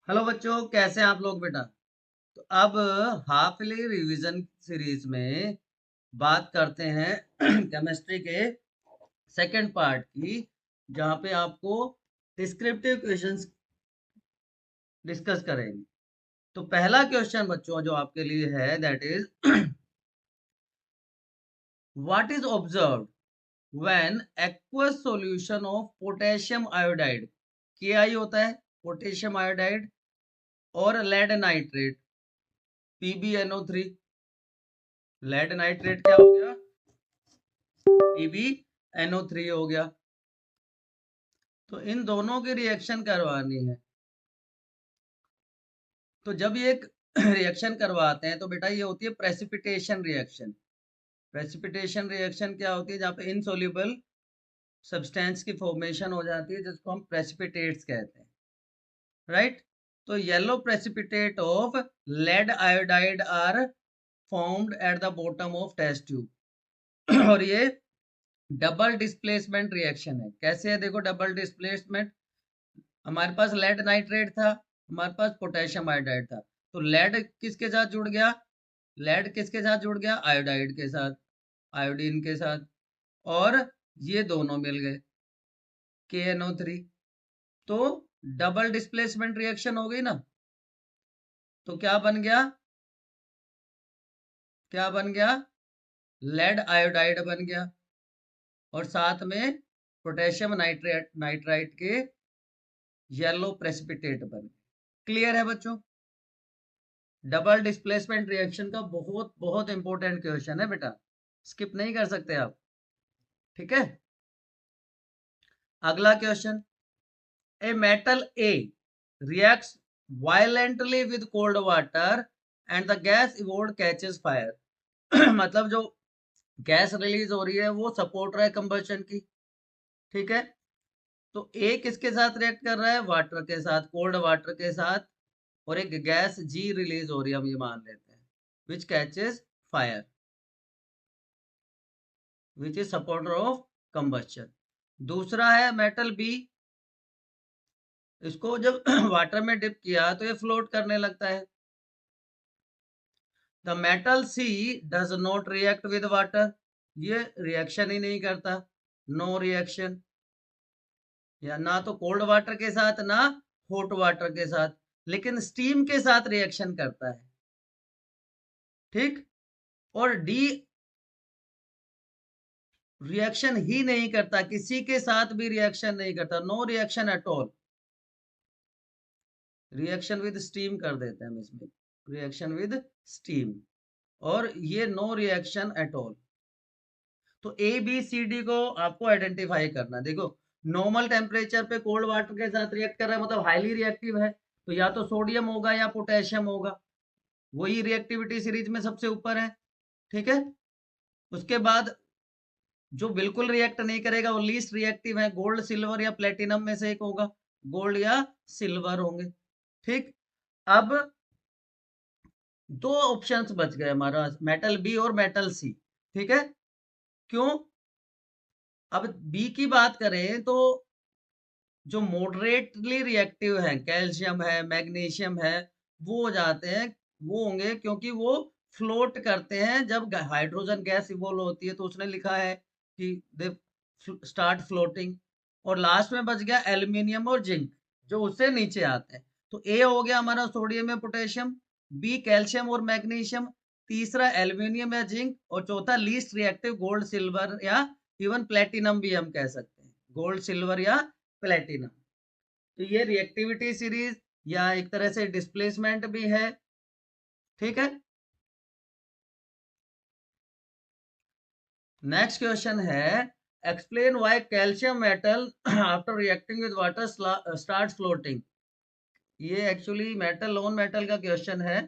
Hello बच्चों, कैसे हैं आप लोग बेटा। तो अब हाफ ईयरली रिवीजन सीरीज में बात करते हैं केमिस्ट्री के सेकंड पार्ट की, जहां पे आपको डिस्क्रिप्टिव क्वेश्चंस डिस्कस करेंगे। तो पहला क्वेश्चन बच्चों जो आपके लिए है that is what is observed when aqueous solution of potassium iodide, के होता है पोटेशियम आयोडाइड, और lead nitrate PbNO3। Lead nitrate क्या हो गया? PbNO3 हो गया। तो इन दोनों की रिएक्शन करवानी है। तो जब ये रिएक्शन करवाते हैं तो बेटा ये होती है प्रेसिपिटेशन रिएक्शन। प्रेसिपिटेशन रिएक्शन क्या होती है? जहाँ पे इनसोल्यूबल सब्सटेंस की फॉर्मेशन हो जाती है, जिसको हम प्रेसिपिटेट्स कहते हैं, राइट। तो yellow precipitate of lead iodide are formed at the bottom of test tube और ये डबल डिस्प्लेसमेंट रिएक्शन है। कैसे है देखो, डबल डिस्प्लेसमेंट। हमारे पास लेड नाइट्रेट था, हमारे पास पोटेशियम आयोडाइड था। तो लेड किसके साथ जुड़ गया? लेड किसके साथ जुड़ गया? आयोडाइड के साथ, आयोडीन के साथ। और ये दोनों मिल गए, KNO3। तो डबल डिस्प्लेसमेंट रिएक्शन हो गई ना। तो क्या बन गया? क्या बन गया? लेड आयोडाइड बन गया, और साथ में पोटेशियम नाइट्रेट नाइट्राइट के येलो प्रेसिपिटेट बन गए। क्लियर है बच्चों? डबल डिस्प्लेसमेंट रिएक्शन का बहुत बहुत इंपॉर्टेंट क्वेश्चन है बेटा, स्किप नहीं कर सकते आप। ठीक है, अगला question. A metal A reacts violently with cold water and the gas evolved catches fire मतलब जो गैस रिलीज हो रही है वो सपोर्ट रहा है कंबशन की। ठीक है, तो ए किसके साथ रिएक्ट कर रहा है? वाटर के साथ, कोल्ड वाटर के साथ। और एक गैस जी रिलीज हो रही है, हम ये मान लेते हैं, which catches fire, which is supporter of combustion. दूसरा है मेटल बी, इसको जब वाटर में डिप किया तो ये फ्लोट करने लगता है। The metal C does not react with water, ये रिएक्शन ही नहीं करता, नो रिएक्शन, या ना तो कोल्ड वाटर के साथ ना हॉट वाटर के साथ, लेकिन स्टीम के साथ रिएक्शन करता है। ठीक, और डी रिएक्शन ही नहीं करता, किसी के साथ भी रिएक्शन नहीं करता, no reaction at all. Reaction with steam कर देते हैं हम इसमें, रिएक्शन विद स्टीम, और ये नो रिएक्शन एट ऑल। तो ABCD को आपको आइडेंटिफाई करना। देखो, नॉर्मल टेम्परेचर पे कोल्ड वाटर के साथ रिएक्ट कर रहा है, मतलब हाईली रिएक्टिव है, तो या तो सोडियम होगा या पोटेशियम होगा, वही रिएक्टिविटी सीरीज में सबसे ऊपर है। ठीक है, उसके बाद जो बिल्कुल रिएक्ट नहीं करेगा वो लीस्ट रिएक्टिव है, गोल्ड सिल्वर या प्लेटिनम में से एक होगा, गोल्ड या सिल्वर होंगे। ठीक, अब दो ऑप्शंस बच गए हमारा, मेटल बी और मेटल सी। ठीक है, क्यों? अब बी की बात करें तो जो मॉडरेटली रिएक्टिव है, कैल्शियम है, मैग्नीशियम है, वो हो जाते हैं, वो होंगे क्योंकि वो फ्लोट करते हैं। जब हाइड्रोजन गैस इवॉल्व होती है तो उसने लिखा है कि दे स्टार्ट फ्लोटिंग। और लास्ट में बच गया एल्यूमिनियम और जिंक, जो उससे नीचे आते हैं। तो ए हो गया हमारा सोडियम या पोटेशियम, बी कैल्शियम और मैग्नीशियम, तीसरा एल्यूमिनियम या जिंक, और चौथा लीस्ट रिएक्टिव गोल्ड सिल्वर या इवन प्लेटिनम भी हम कह सकते हैं, गोल्ड सिल्वर या प्लेटिनम। तो ये रिएक्टिविटी सीरीज या एक तरह से डिस्प्लेसमेंट भी है। ठीक है, नेक्स्ट क्वेश्चन है, explain why calcium metal after reacting with water start floating. ये एक्चुअली मेटल नॉन मेटल का क्वेश्चन है,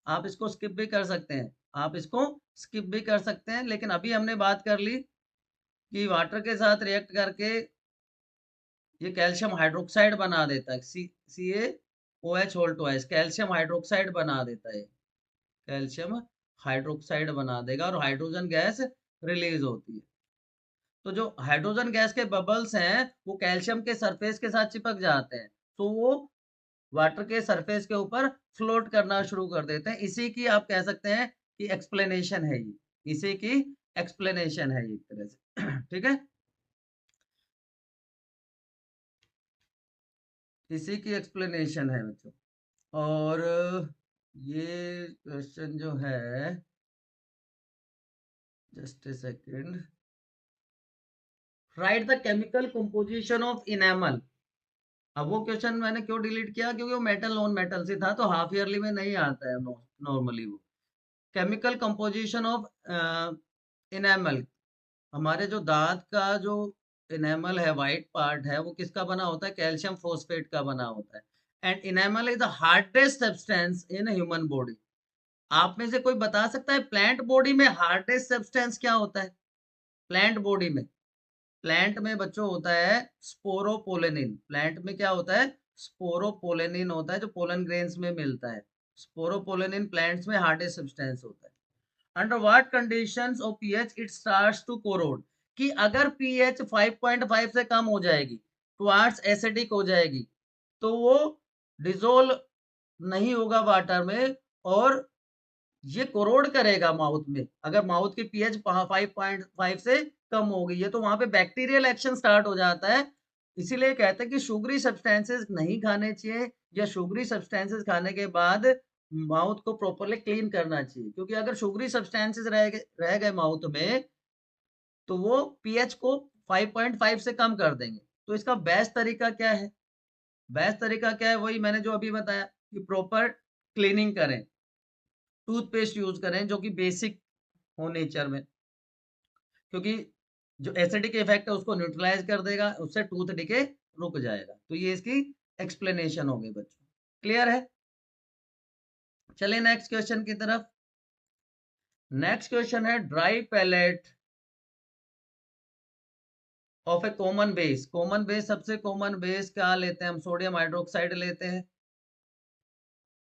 आप इसको स्किप भी कर सकते हैं, आप इसको स्किप भी कर सकते हैं, लेकिन अभी हमने बात कर ली कि वाटर के साथ रिएक्ट करके ये कैल्शियम हाइड्रोक्साइड बना देता है, CaOH whole twice calcium hydroxide बना देता है, कैल्शियम हाइड्रोक्साइड बना देगा और हाइड्रोजन गैस रिलीज होती है। तो जो हाइड्रोजन गैस के बबल्स हैं वो कैल्शियम के सरफेस के साथ चिपक जाते हैं, तो वो वाटर के सरफेस के ऊपर फ्लोट करना शुरू कर देते हैं। इसी की आप कह सकते हैं कि एक्सप्लेनेशन है ये, इसी की एक्सप्लेनेशन है एक तरह से। ठीक है, इसी की एक्सप्लेनेशन है बच्चों। और ये क्वेश्चन जो है, just a second, right the chemical composition of enamel. अब वो क्वेश्चन मैंने क्यों डिलीट किया, क्योंकि वो मेटल नॉन मेटल से था, तो हाफ ईयरली में नहीं आता है नॉर्मली वो। केमिकल कंपोजिशन ऑफ इनेमल, हमारे जो दांत का जो इनेमल है, वाइट पार्ट है, वो किसका बना होता है, कैल्शियम फोस्फेट का बना होता है। And enamel is the hardest substance in human body. आप में से कोई बता सकता है प्लांट बॉडी में हार्डेस्ट सब्सटेंस क्या होता है? प्लांट बॉडी में, प्लांट में बच्चों होता है स्पोरोपोलेनिन। प्लांट में क्या होता है? स्पोरोपोलेनिन होता है, जो पोलन ग्रेन्स में मिलता है। स्पोरोपोलेनिन प्लांट्स में हार्डेस्ट सब्सटेंस होता है। Under what conditions of pH it starts to corrode, कि अगर पीएच 5.5 से कम हो जाएगी, टुवार्ड्स एसिडिक हो जाएगी, तो वो डिजोल्व नहीं होगा वाटर में, और ये कोरोड करेगा माउथ में। अगर माउथ की पीएच 5.5 से कम हो गई है, तो वहां पे बैक्टीरियल एक्शन स्टार्ट हो जाता है। इसीलिए कहते हैं कि शुगरी सब्सटेंसेस नहीं खाने चाहिए, या शुगरी सब्सटेंसेस खाने के बाद माउथ को प्रॉपरली क्लीन करना चाहिए, क्योंकि अगर शुगरी सब्सटेंसेस रह गए माउथ में, तो वो पीएच को 5.5 से कम कर देंगे। तो इसका बेस्ट तरीका क्या है? बेस्ट तरीका क्या है? वही मैंने जो अभी बताया, कि प्रॉपर क्लीनिंग करें, टूथपेस्ट यूज करें जो कि बेसिक हो नेचर में, क्योंकि जो एसिडिक इफेक्ट है उसको न्यूट्रलाइज कर देगा, उससे टूथ डिके रुक जाएगा। तो ये इसकी एक्सप्लेनेशन हो गई बच्चों, क्लियर है? चलिए नेक्स्ट क्वेश्चन की तरफ। नेक्स्ट क्वेश्चन है dry pellet of a common base. Common base, सबसे कॉमन बेस क्या लेते हैं हम? सोडियम हाइड्रोक्साइड लेते हैं।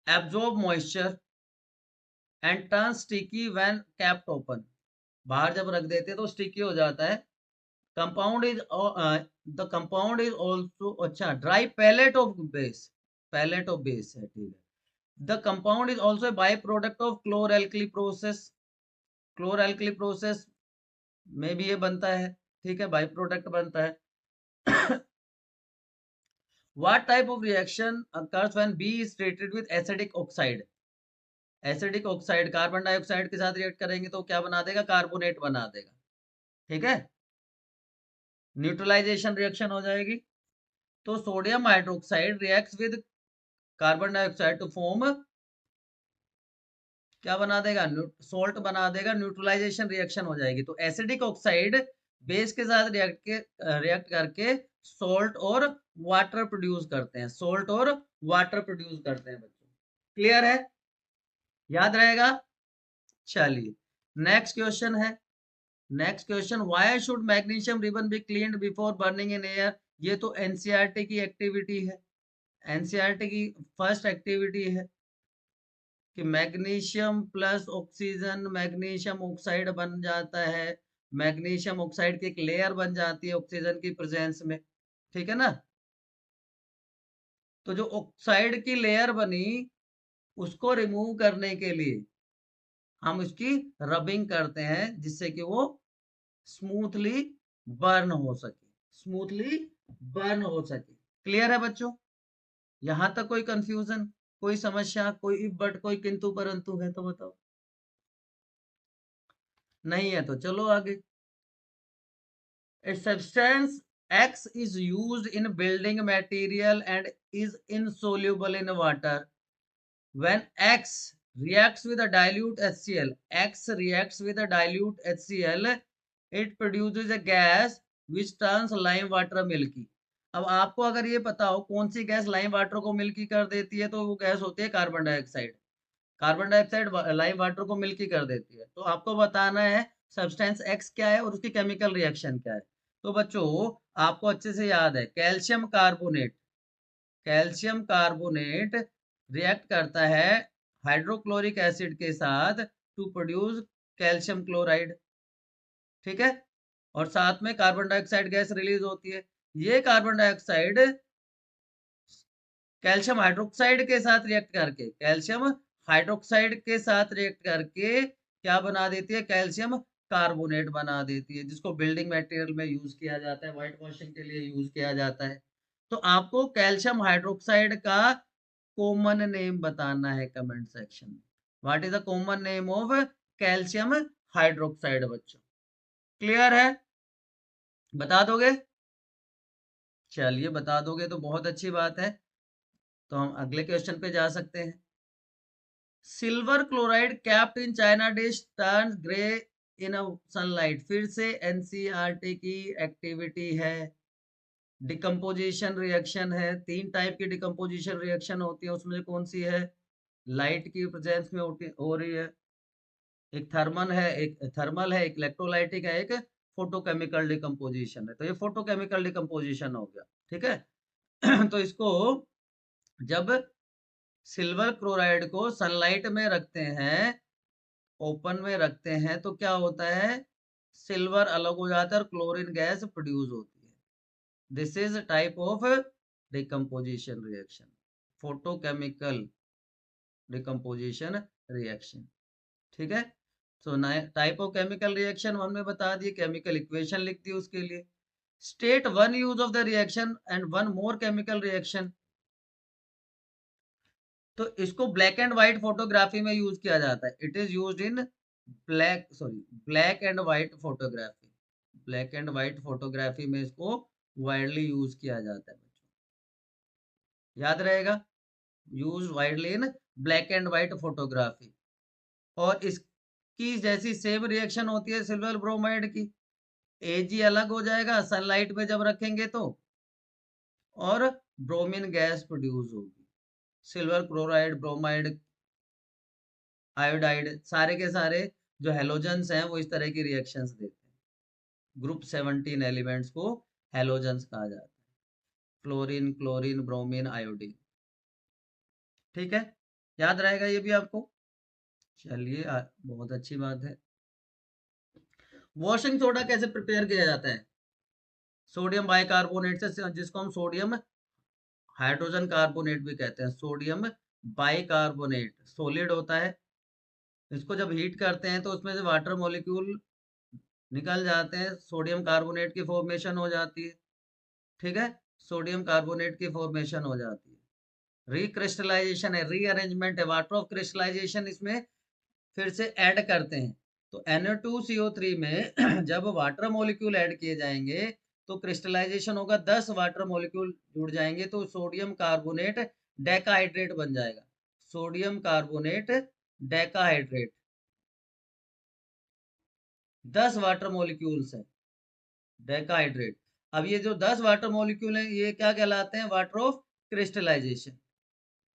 Absorb moisture and turn sticky when kept open. बाहर जब रख देते हैं तो स्टिकी हो जाता है। Compound is the compound is also, अच्छा, dry pellet of base, pellet of base है, ठीक है। The compound is also by product of chlor alkali process. Chlor alkali process में भी ये बनता है, ठीक है, बाय प्रोडक्ट बनता है। What type of reaction occurs when B is treated with acidic oxide? Acidic oxide carbon dioxide के साथ रिएक्ट करेंगे तो क्या बना देगा? कार्बोनेट बना देगा, ठीक है, न्यूट्रलाइजेशन रिएक्शन हो जाएगी। तो sodium hydroxide reacts with carbon dioxide to form, क्या बना देगा? सोल्ट बना देगा, न्यूट्रलाइजेशन रिएक्शन हो जाएगी। तो एसिडिक ऑक्साइड बेस के साथ रिएक्ट करके सोल्ट और वाटर प्रोड्यूस करते हैं, सोल्ट और वाटर प्रोड्यूस करते हैं बच्चों, क्लियर है? याद रहेगा? चलिए नेक्स्ट क्वेश्चन है। Next question, why should magnesium ribbon be cleaned before burning in air? ये तो एनसीईआरटी की एक्टिविटी है, एनसीईआरटी की फर्स्ट एक्टिविटी है कि magnesium plus oxygen, magnesium oxide बन जाता है। मैग्नीशियम ऑक्साइड की एक लेयर बन जाती है ऑक्सीजन की प्रेजेंस में, ठीक है ना। तो जो ऑक्साइड की लेयर बनी, उसको रिमूव करने के लिए हम उसकी रबिंग करते हैं, जिससे कि वो स्मूथली बर्न हो सके, स्मूथली बर्न हो सके। क्लियर है बच्चों? यहां तक कोई कंफ्यूजन, कोई समस्या, कोई इफ बट, कोई किंतु परंतु है तो बताओ। नहीं है तो चलो आगे। A substance X is used in building material and is insoluble in water. When X reacts with a dilute HCl, X reacts with a dilute HCl, it produces a gas which turns lime water milky. अब आपको अगर ये पता हो कौन सी gas lime water को milky कर देती है, तो वो गैस होती है carbon dioxide. Carbon dioxide lime water को मिल्की कर देती है। तो आपको बताना है सब्सटेंस एक्स क्या है और उसकी केमिकल रिएक्शन क्या है। तो बच्चों आपको अच्छे से याद है, calcium carbonate, calcium carbonate react करता है हाइड्रोक्लोरिक एसिड के साथ टू प्रोड्यूस कैल्शियम क्लोराइड, ठीक है, और साथ में कार्बन डाइऑक्साइड गैस रिलीज होती है। ये कार्बन डाइऑक्साइड कैल्शियम हाइड्रोक्साइड के साथ रिएक्ट करके, कैल्शियम हाइड्रोक्साइड के साथ रिएक्ट करके क्या बना देती है, कैल्शियम कार्बोनेट बना देती है, जिसको बिल्डिंग मटेरियल में यूज किया जाता है, व्हाइट वॉशिंग के लिए यूज किया जाता है। तो आपको कैल्शियम हाइड्रोक्साइड का कॉमन नेम बताना है कमेंट सेक्शन में। What is the common name of calcium hydroxide बच्चों? क्लियर है? बता दोगे? चलिए बता दोगे तो बहुत अच्छी बात है। तो हम अगले क्वेश्चन पे जा सकते हैं। Silver chloride capped in China dish turns grey in sunlight. फिर से एनसीईआरटी की एक्टिविटी है, डिकम्पोजिशन रिएक्शन है। 3 टाइप की डिकम्पोजिशन रिएक्शन होती है, उसमें कौन सी है? लाइट की प्रेजेंस में हो रही है। एक थर्मल है, एक इलेक्ट्रोलाइटिक है, एक फोटोकेमिकल डिकम्पोजिशन है। तो ये फोटोकेमिकल डिकम्पोजिशन हो गया, ठीक है। तो इसको जब सिल्वर क्लोराइड को सनलाइट में रखते हैं, ओपन में रखते हैं, तो क्या होता है, सिल्वर अलग हो जाता है और क्लोरीन गैस प्रोड्यूस होती है। This is type of decomposition reaction, photochemical decomposition reaction, ठीक है। So type of chemical reaction हमने बता दी, केमिकल इक्वेशन लिख दी उसके लिए। State one use of the reaction and one more chemical reaction. तो इसको ब्लैक एंड व्हाइट फोटोग्राफी में यूज किया जाता है। It is used in black and white photography. Black and white photography में इसको वाइडली यूज किया जाता है बच्चों, याद रहेगा। Use widely in black and white photography. और इसकी जैसी सेम रिएक्शन होती है सिल्वर ब्रोमाइड की। एजी अलग हो जाएगा सनलाइट में जब रखेंगे तो, और ब्रोमीन गैस प्रोड्यूस होगी। सिल्वर क्लोराइड, ब्रोमाइड, आयोडाइड, सारे के सारे जो हेलोजेंस हैं वो इस तरह की रिएक्शंस देते हैं। ग्रुप 17 एलिमेंट्स को हेलोजेंस कहा जाता है। फ्लोरीन, क्लोरीन, ब्रोमीन, आयोडीन, ठीक है। याद रहेगा ये भी आपको। चलिए बहुत अच्छी बात है। वॉशिंग सोडा कैसे प्रिपेयर किया जाता है? सोडियम बाइकार्बोनेट से, जिसको हम सोडियम हाइड्रोजन कार्बोनेट भी कहते हैं। सोडियम बाइकार्बोनेट सॉलिड होता है, इसको जब हीट करते हैं तो उसमें से वाटर मॉलिक्यूल निकल जाते हैं, सोडियम कार्बोनेट की फॉर्मेशन हो जाती है, ठीक है। सोडियम कार्बोनेट की फॉर्मेशन हो जाती है। रिक्रिस्टलाइजेशन है, रीअरेंजमेंट है, वाटर ऑफ क्रिस्टलाइजेशन इसमें फिर से ऐड करते हैं। तो Na2CO3 में जब वाटर मॉलिक्यूल ऐड किए जाएंगे तो क्रिस्टलाइजेशन होगा, 10 वाटर मॉलिक्यूल जुड़ जाएंगे तो सोडियम कार्बोनेट डेकाहाइड्रेट बन जाएगा। Sodium carbonate decahydrate, 10 water molecules है डेकाहाइड्रेट। अब ये जो 10 वाटर मॉलिक्यूल हैं ये क्या कहलाते हैं? Water of crystallisation.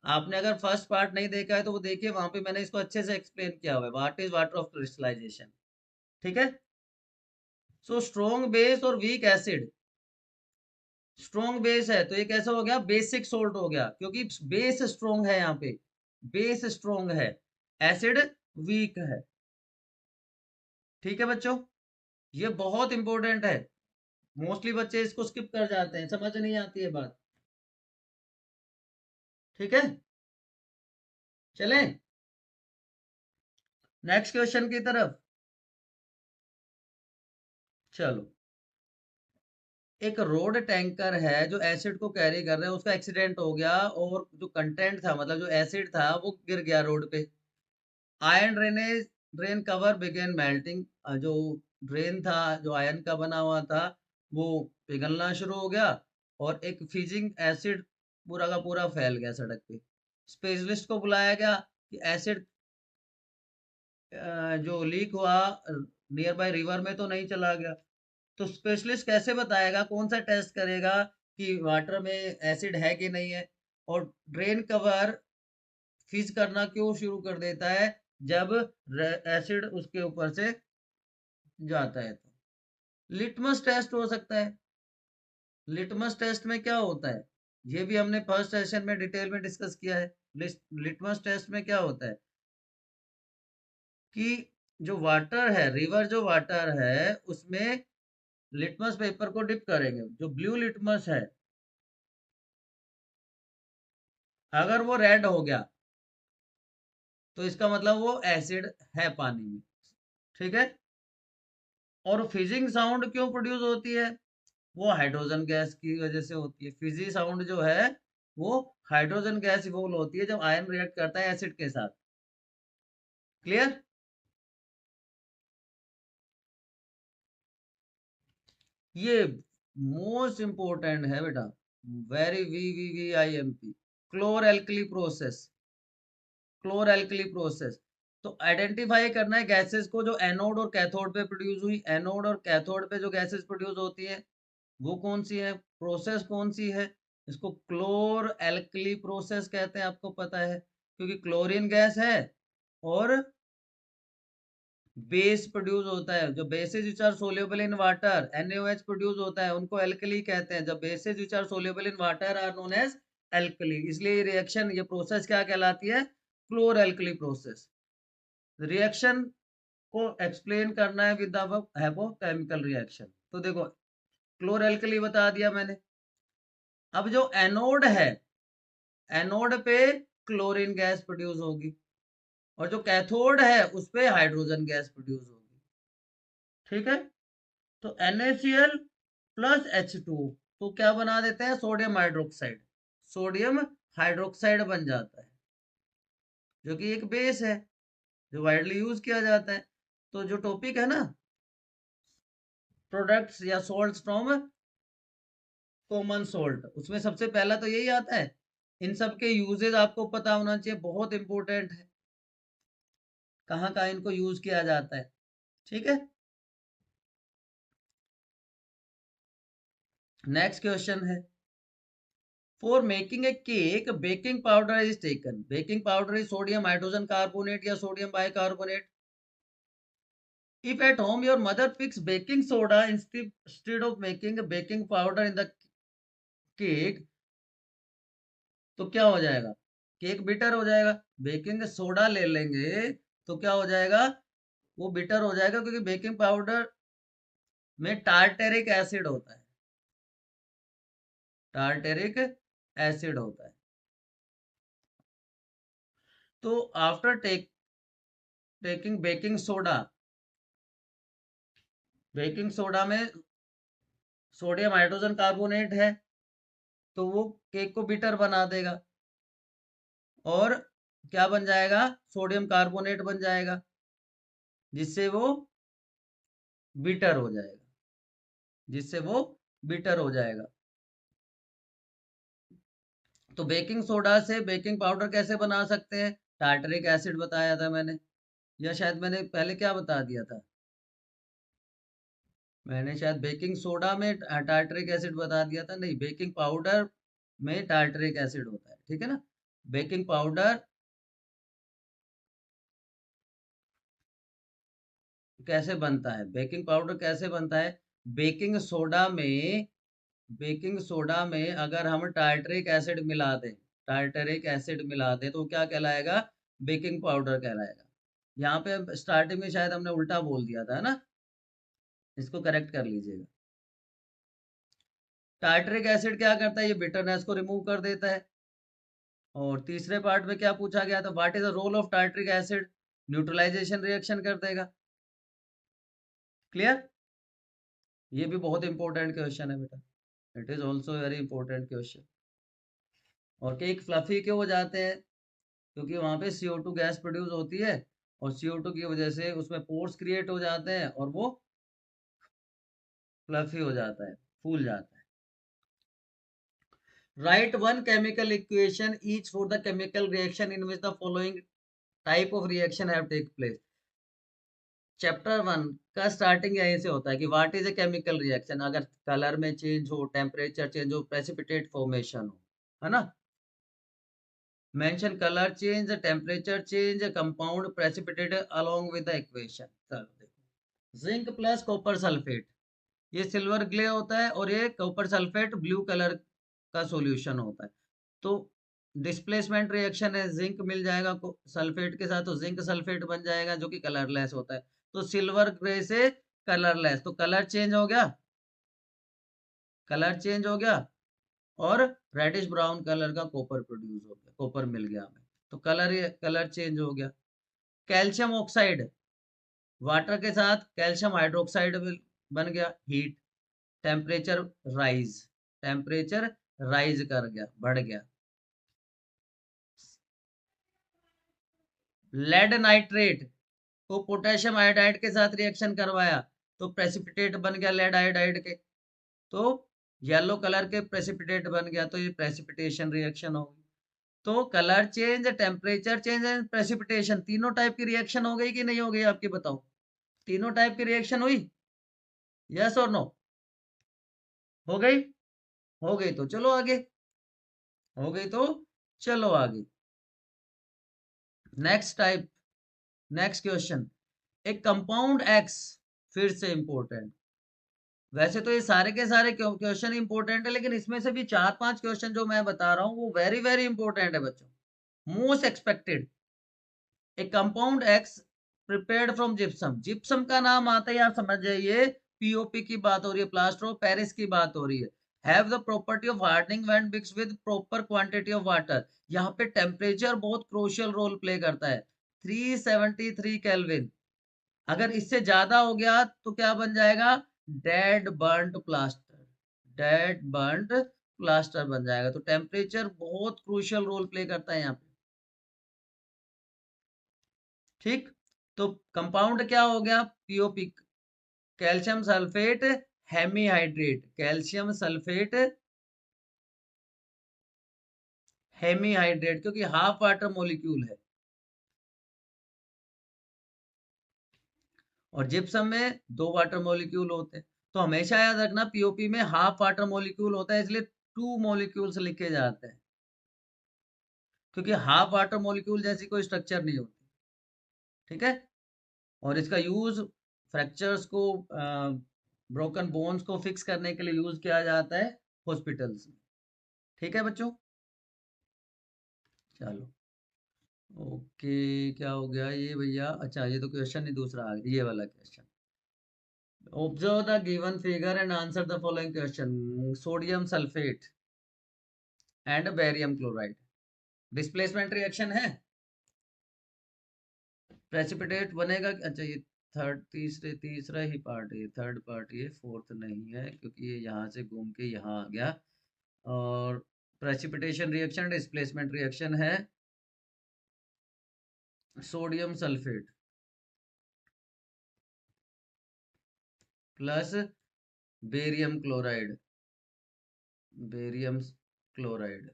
आपने अगर फर्स्ट पार्ट नहीं देखा है तो वो देखिए, वहां पे मैंने इसको अच्छे से एक्सप्लेन किया हुआ है, what is water of crystallisation, ठीक है। सो स्ट्रॉन्ग बेस और वीक एसिड। स्ट्रॉन्ग बेस है तो ये कैसा हो गया? बेसिक सोल्ट हो गया, क्योंकि बेस स्ट्रॉन्ग है, यहाँ पे बेस स्ट्रॉन्ग है, एसिड वीक है, ठीक है बच्चों। ये बहुत इंपॉर्टेंट है, मोस्टली बच्चे इसको स्किप कर जाते हैं, समझ नहीं आती है बात, ठीक है। चलें नेक्स्ट क्वेश्चन की तरफ। चलो, एक रोड टैंकर है जो एसिड को कैरी कर रहा है, उसका एक्सीडेंट हो गया और जो कंटेंट था, मतलब जो एसिड था वो गिर गया रोड पे। Iron drain cover began melting. जो ड्रेन था जो आयरन का बना हुआ था वो पिघलना शुरू हो गया, और एक फिजिंग एसिड पूरा का पूरा फैल गया सड़क पे। स्पेशलिस्ट को बुलाया गया कि एसिड जो लीक हुआ नियर बाय रिवर में तो नहीं चला गया। तो स्पेशलिस्ट कैसे बताएगा, कौन सा टेस्ट करेगा कि वाटर में एसिड है कि नहीं है? और ड्रेन कवर फीज करना क्यों शुरू कर देता है जब एसिड उसके ऊपर से जाता है? तो लिटमस टेस्ट हो सकता है। लिटमस टेस्ट में क्या होता है, ये भी हमने फर्स्ट सेशन में डिटेल में डिस्कस किया है। लिटमस टेस्ट में क्या होता है कि जो वाटर है, रिवर जो वाटर है उसमें लिटमस पेपर को डिप करेंगे। जो ब्लू लिटमस है, अगर वो रेड हो गया तो इसका मतलब वो एसिड है पानी में, ठीक है। और फिजिंग साउंड क्यों प्रोड्यूस होती है? वो हाइड्रोजन गैस की वजह से होती है। फिजी साउंड जो है वो हाइड्रोजन गैस इवॉल्व होती है जब आयन रिएक्ट करता है एसिड के साथ। क्लियर? ये मोस्ट इंपोर्टेंट है बेटा, very VVVIMP, chlor alkali process. Chlor alkali process. तो आइडेंटिफाई करना है गैसेस को जो एनोड और कैथोड पे प्रोड्यूस हुई। एनोड और कैथोड पे जो गैसेस प्रोड्यूस होती है वो कौन सी है, प्रोसेस कौन सी है? इसको क्लोर एल्कली प्रोसेस कहते हैं, आपको पता है, क्योंकि क्लोरीन गैस है और बेस प्रोड्यूस होता है। जो bases which are soluble in water, NaOH produce होता है, उनको एल्कली कहते हैं। जब bases which are soluble in water are known as alkali. इसलिए ये रिएक्शन, ये प्रोसेस क्या कहलाती है? Chlor alkali process. रिएक्शन को एक्सप्लेन करना है with the help of chemical reaction. तो देखो, क्लोर एल्कली बता दिया मैंने। अब जो एनोड है, एनोड पे क्लोरीन गैस प्रोड्यूस होगी और जो कैथोड है उस पे हाइड्रोजन गैस प्रोड्यूस होगी, ठीक है। तो NaCl प्लस H2 तो क्या बना देते हैं? Sodium hydroxide. सोडियम हाइड्रोक्साइड बन जाता है, जो कि एक बेस है जो वाइडली यूज किया जाता है। तो जो टॉपिक है ना, प्रोडक्ट्स या सॉल्ट्स फ्रॉम कॉमन सोल्ट, उसमें सबसे पहला तो यही आता है। इन सब के यूजेस आपको पता होना चाहिए, बहुत इंपॉर्टेंट है, कहाँ कहाँ इनको यूज किया जाता है, ठीक है। नेक्स्ट क्वेश्चन है, for making a cake baking powder is taken. Baking powder is sodium hydrogen carbonate या sodium bicarbonate. If at home your mother picks baking soda instead of making baking powder in the cake, तो क्या हो जाएगा? Cake bitter हो जाएगा। Baking soda ले लेंगे तो क्या हो जाएगा? वो बिटर हो जाएगा, क्योंकि बेकिंग पाउडर में टार्टेरिक एसिड होता है। टार्टेरिक एसिड होता है। तो after taking baking soda, baking soda में सोडियम हाइड्रोजन कार्बोनेट है, तो वो केक को बिटर बना देगा और क्या बन जाएगा? सोडियम कार्बोनेट बन जाएगा, जिससे वो बिटर हो जाएगा, जिससे वो बिटर हो जाएगा। तो बेकिंग सोडा से बेकिंग पाउडर कैसे बना सकते हैं? टार्टरिक एसिड बताया था मैंने, या शायद मैंने पहले क्या बता दिया था? मैंने शायद बेकिंग सोडा में टार्टरिक एसिड बता दिया था। नहीं, बेकिंग पाउडर में टार्टरिक एसिड होता है, ठीक है ना। बेकिंग पाउडर कैसे बनता है? बेकिंग पाउडर कैसे बनता है? बेकिंग सोडा में, बेकिंग सोडा में अगर हम टार्टरिक एसिड मिला दें, टार्टरिक एसिड मिला दें तो क्या कहलाएगा? बेकिंग पाउडर कहलाएगा। यहाँ पे स्टार्टिंग में शायद हमने उल्टा बोल दिया था, है ना, इसको करेक्ट कर लीजिएगा। टार्टरिक एसिड क्या करता है? ये बिटरनेस को रिमूव कर देता है। और तीसरे पार्ट में क्या पूछा गया था? What is the role of tartaric acid? Neutralisation reaction कर देगा। क्लियर? ये भी बहुत इंपॉर्टेंट क्वेश्चन है बेटा, it is also very important question. और केक फ्लफी क्यों हो जाते हैं? क्योंकि वहां पे CO2 गैस प्रोड्यूस होती है और CO2 की वजह से उसमें पोर्स क्रिएट हो जाते हैं और वो फ्लफी हो जाता है, फूल जाता है। Write one chemical equation each for the chemical reaction in which the following type of reaction have take place. Chapter 1 का स्टार्टिंग यहीं से होता है कि what is a chemical reaction. अगर कलर में चेंज हो, टेम्परेचर चेंज हो, प्रेसिपिटेट फॉर्मेशन हो, है ना। Mention colour change, temperature change, compound precipitated along with the equation. चलो देखो, जिंक प्लस कॉपर सल्फेट, ये सिल्वर ग्ले होता है और ये कॉपर सल्फेट ब्लू कलर का सॉल्यूशन होता है। तो डिस्प्लेसमेंट रिएक्शन है, जिंक मिल जाएगा सल्फेट के साथ, तो जिंक सल्फेट बन जाएगा जो कि कलरलेस होता है। तो सिल्वर ग्रे से कलरलेस, तो कलर चेंज हो गया, कलर चेंज हो गया। और रेडिश ब्राउन कलर का कॉपर प्रोड्यूस हो गया, कॉपर मिल गया हमें, तो कलर चेंज हो गया। कैल्शियम ऑक्साइड, वाटर के साथ कैल्शियम हाइड्रोक्साइड बन गया, heat, temperature rise, temperature rise कर गया, बढ़ गया। लेड नाइट्रेट को पोटेशियम आयोडाइड के साथ रिएक्शन करवाया तो प्रेसिपिटेट बन गया लेड आयोडाइड के, तो येलो कलर के प्रेसिपिटेट बन गया, तो ये प्रेसिपिटेशन रिएक्शन होगी। तो colour change, temperature change and precipitation, तीनों टाइप की रिएक्शन हो गई कि नहीं हो गई, आपकी बताओ, तीनों टाइप की रिएक्शन हुई, यस और नो, हो गई, हो गई तो चलो आगे, हो गई तो चलो आगे। नेक्स्ट टाइप, नेक्स्ट क्वेश्चन, एक कंपाउंड एक्स, फिर से इंपॉर्टेंट, वैसे तो ये सारे के सारे क्वेश्चन इंपॉर्टेंट है, लेकिन इसमें से भी 4-5 क्वेश्चन जो मैं बता रहा हूँ वो वेरी वेरी इंपॉर्टेंट है बच्चों, मोस्ट एक्सपेक्टेड। एक compound x prepared from gypsum, gypsum का नाम आता है आप समझ जाइए, पीओपी की बात हो रही है, प्लास्टर ऑफ पेरिस की बात हो रही है। Have the property of hardening when mixed with proper quantity of water, यहाँ पे टेम्परेचर बहुत क्रूशियल रोल प्ले करता है, 373 केल्विन, अगर इससे ज्यादा हो गया तो क्या बन जाएगा, dead burnt plaster, dead burnt plaster बन जाएगा। तो टेम्परेचर बहुत क्रूशियल रोल प्ले करता है यहाँ पे, ठीक। तो कंपाउंड क्या हो गया, POP, calcium sulphate hemihydrate, calcium sulphate hemihydrate, क्योंकि हाफ वाटर मॉलिक्यूल है, और जिप्सम में 2 वाटर मॉलिक्यूल होते हैं। तो हमेशा याद रखना पीओपी में हाफ वाटर मॉलिक्यूल होता है, इसलिए 2 मॉलिक्यूल्स लिखे जाते हैं, क्योंकि हाफ वाटर मॉलिक्यूल जैसी कोई स्ट्रक्चर नहीं होती, ठीक है। और इसका यूज फ्रैक्चर्स को, ब्रोकन बोन्स को फिक्स करने के लिए यूज किया जाता है हॉस्पिटल्स में, ठीक है बच्चों, चलो ओके। क्या हो गया ये भैया, अच्छा ये तो क्वेश्चन ही दूसरा आ गया, ये वाला question, observe the given figure and answer the following question, sodium sulphate and barium chloride, displacement reaction है, प्रेसिपिटेट बनेगा, अच्छा ये थर्ड, तीसरा ही पार्ट है, थर्ड पार्ट, ये फोर्थ नहीं है क्योंकि ये यहाँ से घूम के यहाँ आ गया, और प्रेसिपिटेशन रिएक्शन डिस्प्लेसमेंट रिएक्शन है sodium sulphate plus barium chloride, barium chloride,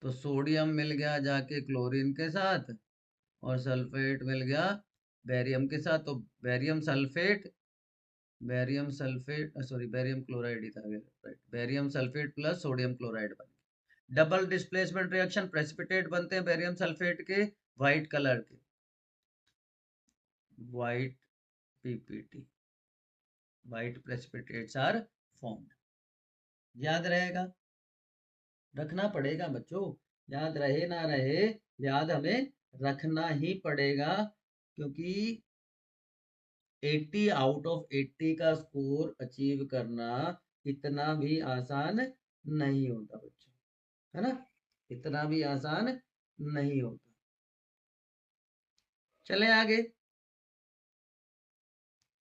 तो सोडियम मिल गया जाके क्लोरीन के साथ, और सल्फेट मिल गया बेरियम के साथ, तो barium sulphate, barium sulphate sorry barium chloride ही था, right, barium sulphate plus sodium chloride बन गया, डबल डिस्प्लेसमेंट रिएक्शन, प्रेसिपिटेट बनते हैं बेरियम सल्फेट के व्हाइट कलर के, white PPT, white precipitates are formed, याद रहेगा, रखना पड़ेगा बच्चों, याद रहे ना रहे, याद हमें रखना ही पड़ेगा, क्योंकि 80 आउट ऑफ 80 का स्कोर अचीव करना इतना भी आसान नहीं होता बच्चों, है ना, इतना भी आसान नहीं होता। चले आगे,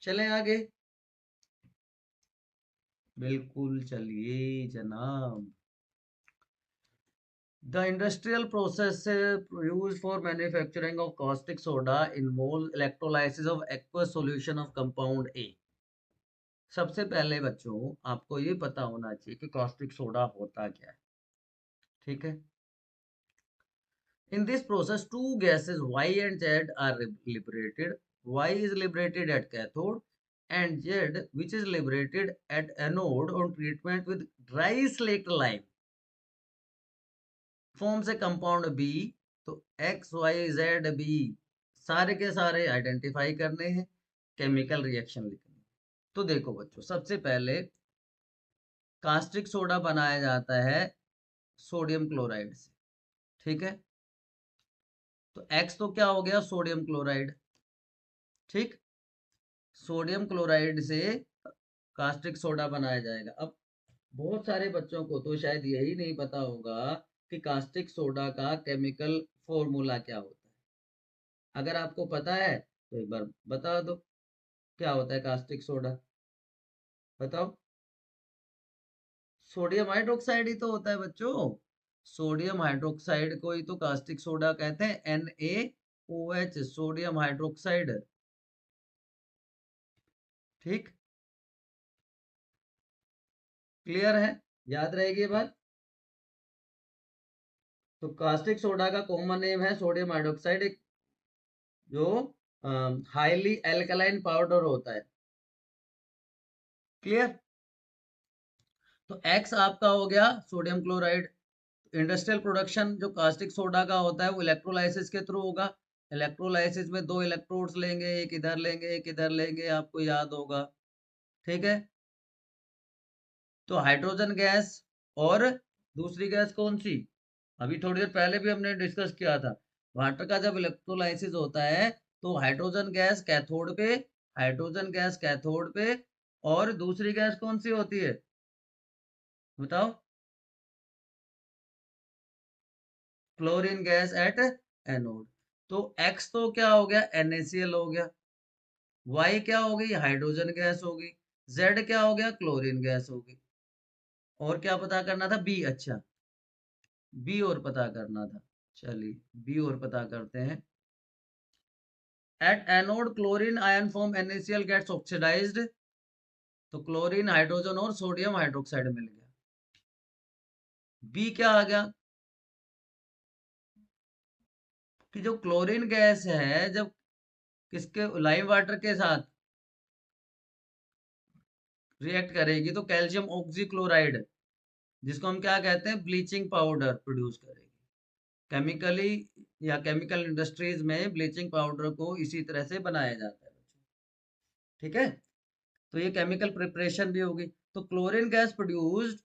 चले आगे, बिल्कुल चलिए जनाब। The industrial process used for manufacturing of caustic soda involves electrolysis of aqueous solution of compound A. सबसे पहले बच्चों आपको ये पता होना चाहिए कि caustic soda होता क्या है, ठीक है। In this process, two gases Y and Z are liberated. Y is liberated at cathode and Z, which is liberated at anode on treatment with dry slaked lime, forms a compound B। तो X, Y, Z, B सारे के सारे identify करने हैं, chemical reaction लिखनी है। तो देखो बच्चों, सबसे पहले कास्टिक सोडा बनाया जाता है सोडियम क्लोराइड से, ठीक है। तो X तो क्या हो गया, सोडियम क्लोराइड, ठीक, सोडियम क्लोराइड से कास्टिक सोडा बनाया जाएगा। अब बहुत सारे बच्चों को तो शायद यही नहीं पता होगा कि कास्टिक सोडा का केमिकल फॉर्मूला क्या होता है। अगर आपको पता है तो एक बार बता दो क्या होता है कास्टिक सोडा, बताओ। सोडियम हाइड्रोक्साइड ही तो होता है बच्चों। सोडियम हाइड्रोक्साइड को ही तो कास्टिक सोडा कहते हैं, NaOH, सोडियम हाइड्रोक्साइड। ठीक, क्लियर है, याद रहेगी ये बात। तो कास्टिक सोडा का कॉमन नेम है सोडियम हाइड्रोक्साइड, एक जो हाईली एल्कलाइन पाउडर होता है। क्लियर। तो X आपका हो गया सोडियम क्लोराइड। इंडस्ट्रियल प्रोडक्शन जो कास्टिक सोडा का होता है वो इलेक्ट्रोलाइसिस के थ्रू होगा। इलेक्ट्रोलाइसिस में दो इलेक्ट्रोड्स लेंगे, एक इधर लेंगे एक इधर लेंगे, आपको याद होगा। ठीक है, तो हाइड्रोजन गैस और दूसरी गैस कौन सी, अभी थोड़ी देर पहले भी हमने डिस्कस किया था। वाटर का जब इलेक्ट्रोलाइसिस होता है तो हाइड्रोजन गैस कैथोड पे, हाइड्रोजन गैस कैथोड पे, और दूसरी गैस कौन सी होती है बताओ। Chlorine gas at anode. तो X तो क्या हो गया, NaCl हो गया। Y क्या हो गई, हाइड्रोजन गैस होगी। Z क्या हो गया, क्लोरीन गैस होगी। और क्या पता करना था, B, अच्छा B और पता करना था। चलिए B और पता करते हैं। At anode chlorine ion form NaCl gets oxidised. तो क्लोरीन हाइड्रोजन और सोडियम हाइड्रोक्साइड मिल गया। B क्या आ गया कि जो क्लोरीन गैस है जब किसके लाइम वाटर के साथ रिएक्ट करेगी तो कैल्शियम ऑक्सीक्लोराइड, जिसको हम क्या कहते हैं, ब्लीचिंग पाउडर प्रोड्यूस करेगी। केमिकली या केमिकल इंडस्ट्रीज में ब्लीचिंग पाउडर को इसी तरह से बनाया जाता है बच्चों। ठीक है, तो ये केमिकल प्रिपरेशन भी होगी। तो chlorine gas produced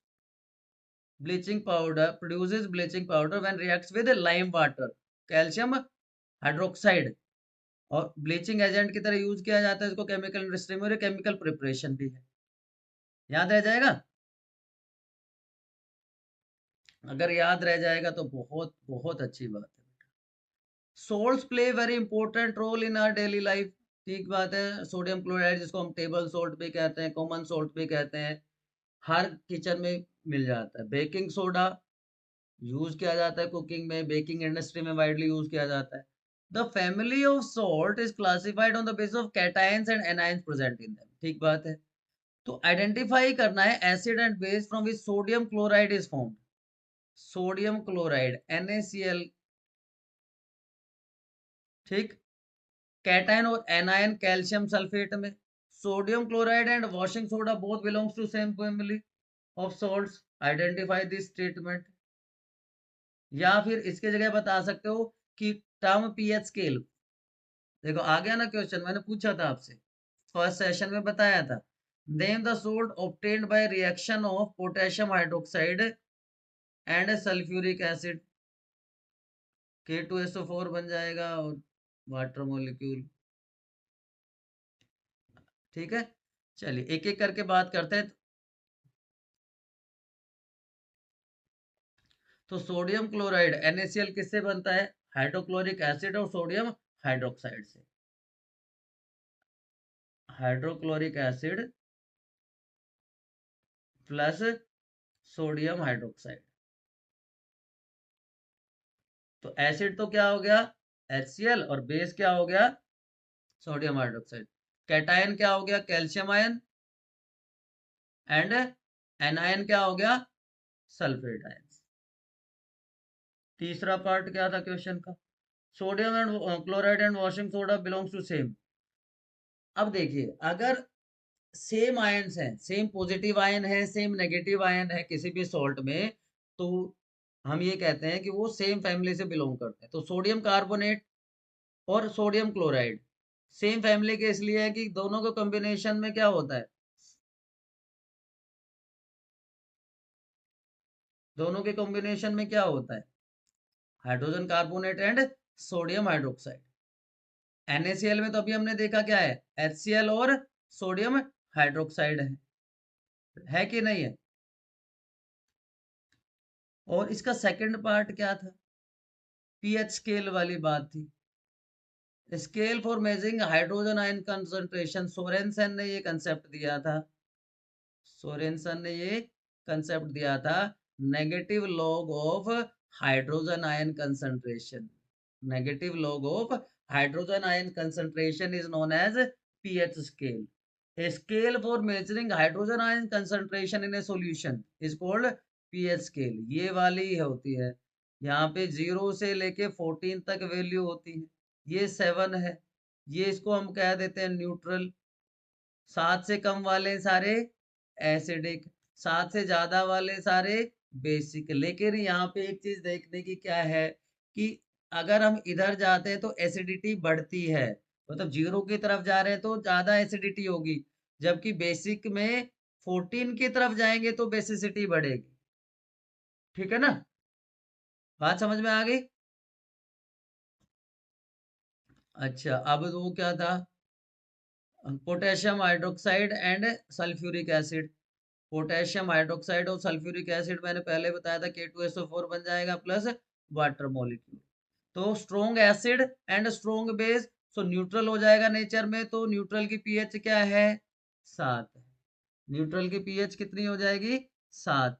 bleaching powder, produces bleaching powder when reacts with lime water, calcium hydroxide, और ब्लीचिंग एजेंट की तरह यूज किया जाता है इसको केमिकल इंडस्ट्री में, और केमिकल प्रिपरेशन भी है। याद रह जाएगा, अगर याद रह जाएगा तो बहुत बहुत अच्छी बात है। Salts play very important role in our daily life. ठीक बात है, सोडियम क्लोराइड जिसको हम टेबल सोल्ट भी कहते हैं, कॉमन सोल्ट भी कहते हैं, हर किचन में मिल जाता है। बेकिंग सोडा यूज किया जाता है कुकिंग में, बेकिंग इंडस्ट्री में वाइडली यूज किया जाता है। The family of salt is classified on the basis of cations and anions present in them. ठीक बात है, तो आइडेंटिफाई करना है acid and base from which sodium chloride is formed. Sodium chloride NaCl, ठीक, कैटायन और एनायन कैल्शियम सल्फेट में। Sodium chloride and washing soda both belongs to same family of salts, identify this statement. या फिर इसके जगह बता सकते हो कि टर्म पीएच स्केल, देखो आ गया ना क्वेश्चन, मैंने पूछा था आपसे फर्स्ट सेशन में, बताया था। Name the salt obtained by reaction of potassium hydroxide and sulphuric acid. K2SO4 बन जाएगा और वाटर मॉलिक्यूल। ठीक है, चलिए एक एक करके बात करते हैं। तो सोडियम क्लोराइड NaCl किससे बनता है, हाइड्रोक्लोरिक एसिड और सोडियम हाइड्रोक्साइड से। Hydrochloric acid plus sodium hydroxide. तो एसिड तो क्या हो गया HCl, और बेस क्या हो गया सोडियम हाइड्रोक्साइड। कैटायन क्या हो गया कैल्शियम आयन, एंड एनायन क्या हो गया सल्फेट आयन। तीसरा पार्ट क्या था क्वेश्चन का, sodium and chloride and washing soda belongs to same. अब देखिए, अगर सेम आयन्स हैं, सेम पॉजिटिव आयन है, सेम नेगेटिव आयन है किसी भी सॉल्ट में, तो हम ये कहते हैं कि वो सेम फैमिली से बिलोंग करते हैं। तो सोडियम कार्बोनेट और सोडियम क्लोराइड सेम फैमिली के इसलिए है कि दोनों के कॉम्बिनेशन में क्या होता है, दोनों के कॉम्बिनेशन में क्या होता है, hydrogen carbonate and sodium hydroxide. NaCl में तो अभी हमने देखा क्या है, HCl और सोडियम हाइड्रोक्साइड है कि नहीं है। और इसका सेकंड पार्ट क्या था? पीएच स्केल वाली बात थी। Scale for measuring hydrogen ion concentration, Sorensen ने ये कंसेप्ट दिया था। सोरेनसन ने ये कंसेप्ट दिया था, negative log of hydrogen ion concentration. Negative log of hydrogen ion concentration is known as pH scale. A scale for measuring hydrogen ion concentration in a solution is called pH scale। ये वाली होती है, यहाँ पे 0 से लेके 14 तक value होती है, ये 7 है, ये इसको हम कह देते हैं न्यूट्रल। 7 से कम वाले सारे एसिडिक, 7 से ज्यादा वाले सारे बेसिक। लेकिन यहाँ पे एक चीज देखने की क्या है कि अगर हम इधर जाते हैं तो एसिडिटी बढ़ती है, मतलब 0 की तरफ जा रहे हैं तो ज्यादा एसिडिटी होगी, जबकि बेसिक में 14 की तरफ जाएंगे तो बेसिसिटी बढ़ेगी। ठीक है ना, बात समझ में आ गई? अच्छा, अब वो क्या था, potassium hydroxide and sulphuric acid. Potassium hydroxide और सल्फ्यूरिक एसिड मैंने पहले बताया था K2SO4 बन जाएगा प्लस वाटर मॉलिक्यूल। तो strong acid and strong base, so neutral हो जाएगा नेचर में, तो न्यूट्रल की पीएच क्या है? 7। न्यूट्रल की पीएच कितनी हो जाएगी? 7।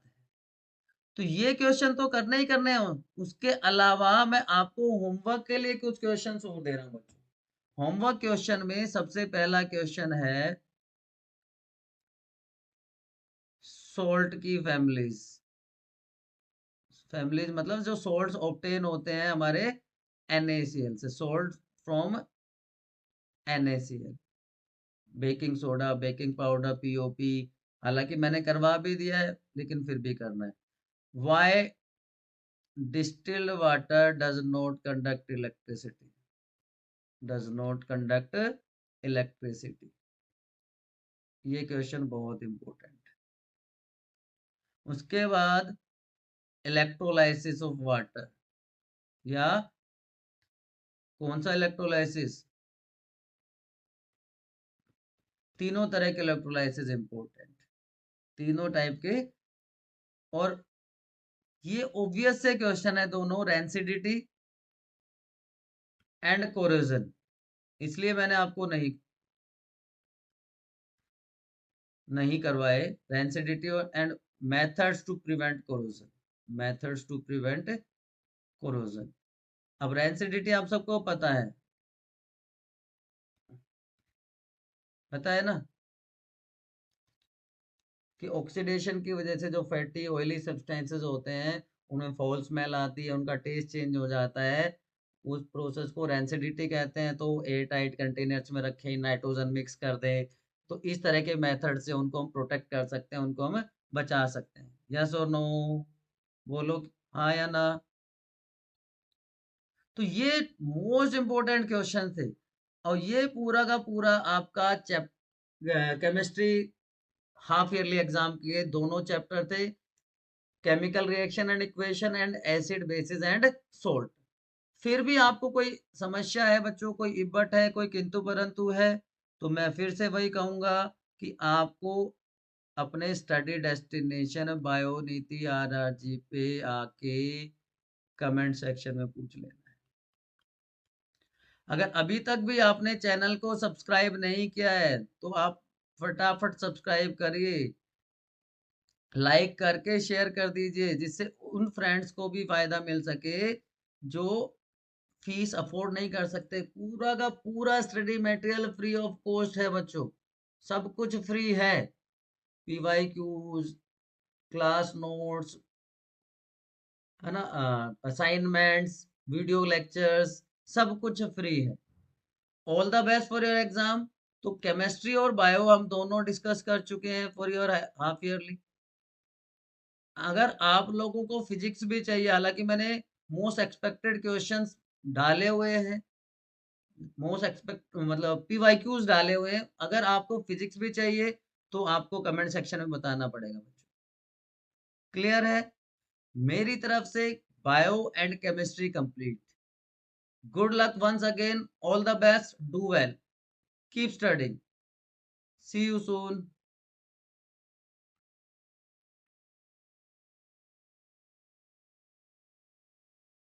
तो ये क्वेश्चन तो करने ही करने हैं। उसके अलावा मैं आपको होमवर्क के लिए कुछ क्वेश्चन और दे रहा हूँ बच्चों। होमवर्क क्वेश्चन में सबसे पहला क्वेश्चन है सोल्ट की फैमिलीज। फैमिलीज मतलब जो सोल्ट्स ऑब्टेन होते हैं हमारे NaCl से, salt from NaCl, baking soda, baking powder, POP. हालांकि मैंने करवा भी दिया है लेकिन फिर भी करना है। Why distilled water does not conduct electricity? Does not conduct electricity, ये क्वेश्चन बहुत इंपॉर्टेंट। उसके बाद इलेक्ट्रोलाइसिस ऑफ वाटर, या कौन सा इलेक्ट्रोलाइसिस? तीनों तरह के इलेक्ट्रोलाइसिस इंपॉर्टेंट, तीनों टाइप के। और ये ऑब्वियस से क्वेश्चन है दोनों, रेंसिडिटी एंड कोरोजन, इसलिए मैंने आपको नहीं करवाए। Rancidity and methods to prevent corrosion, methods to prevent corrosion. अब रेंसिडिटी आप सबको पता है ना, कि ऑक्सीडेशन की वजह से जो फैटी ऑयली सब्सटेंसेस होते हैं उनमें फॉल स्मेल आती है, उनका टेस्ट चेंज हो जाता है। उस प्रोसेस को रेंसिडिटी कहते हैं। तो एयर टाइट कंटेनर्स में रखें, नाइट्रोजन मिक्स कर दें, तो इस तरह के मेथड से उनको हम प्रोटेक्ट कर सकते हैं, उनको हम बचा सकते हैं। यस और नो, बोलो हाँ या ना। तो ये मोस्ट इंपॉर्टेंट क्वेश्चन थे। और ये पूरा का पूरा आपका केमिस्ट्री हाफ ईयरली एग्जाम के दोनों चैप्टर थे, chemical reaction and equation and acid basis and salt. फिर भी आपको कोई समस्या है बच्चों, कोई इब्बट है, कोई किंतु परंतु है, तो मैं फिर से वही कहूंगा कि आपको अपने स्टडी डेस्टिनेशन बायो नीति RRG पे आके कमेंट सेक्शन में पूछ लेना है। अगर अभी तक भी आपने चैनल को सब्सक्राइब नहीं किया है तो आप फटाफट सब्सक्राइब करिए, लाइक करके शेयर कर दीजिए, जिससे उन फ्रेंड्स को भी फायदा मिल सके जो फीस अफोर्ड नहीं कर सकते। पूरा का पूरा study material free of cost है बच्चों, सब कुछ फ्री है। PYQs, क्लास नोट्स, है ना, असाइनमेंट्स, वीडियो लेक्चर्स, सब कुछ फ्री है। All the best for your exam. तो केमिस्ट्री और बायो हम दोनों डिस्कस कर चुके हैं फॉर योर हाफ ईयरली। अगर आप लोगों को फिजिक्स भी चाहिए, हालांकि मैंने मोस्ट एक्सपेक्टेड क्वेश्चंस डाले हुए हैं, मोस्ट एक्सपेक्ट मतलब PYQs डाले हुए हैं। अगर आपको फिजिक्स भी चाहिए तो आपको कमेंट सेक्शन में बताना पड़ेगा बच्चों। क्लियर है? मेरी तरफ से bio and chemistry complete. Good luck once again, all the best, do well, keep studying, see you soon.